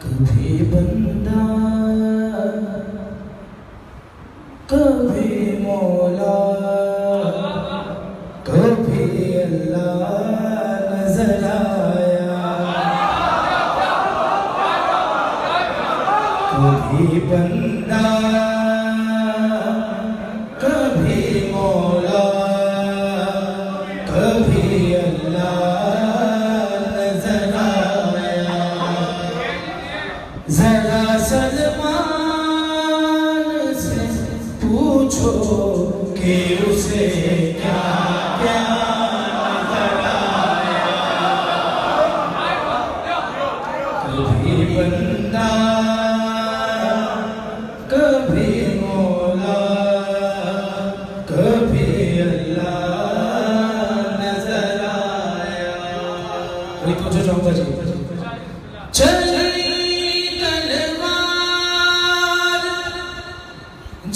कभी बंदा कभी मौला कभी अल्लाह नजर आया, कभी बंदा कभी मौला कभी अल्लाह नजर आया। जरा सलमान से पूछो कि उसे क्या क्या नजर आया। कभी बंदा कभी मौला कभी अल्लाह नजर आया। कोई पूछो चाहूंगा जी। चली तलवार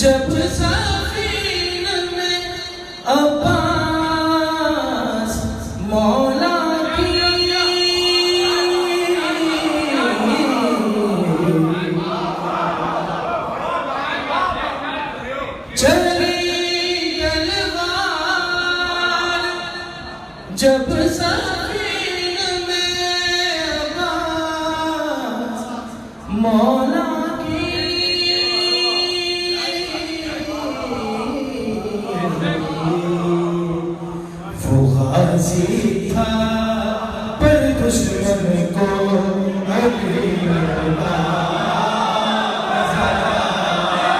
जब सफीन में अब्बास मौला की, चली तलवार जब सफीन में अब्बास मौला की, वो गाजी था पर दुश्मन को अगली लड़का नजर आया।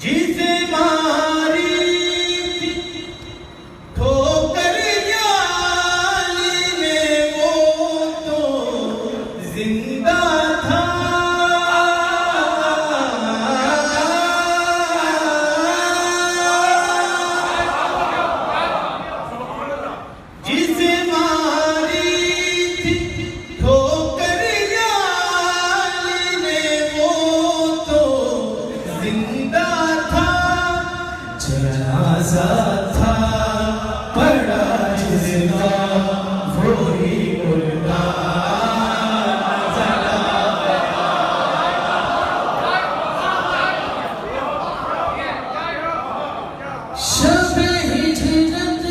जिसे मारी थी ठोकर जाली ने वो तो जिंदा था। जिसे मारी थी ठोकर जाली ने वो तो जिंदा था। जनाजा था पड़ा जिसका वही मुर्दा नजर आया। शब हिजरत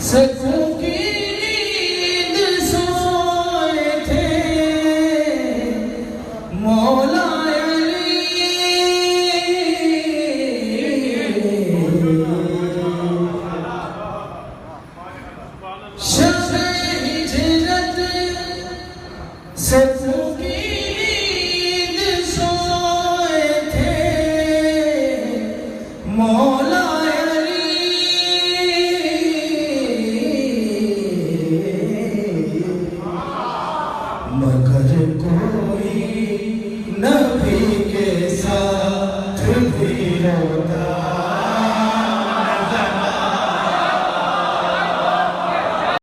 सकूं की नींद सोए थे मौला सकूं की नींद सोए थे मौला अली। मगर कोई नबी के साथ भी रोता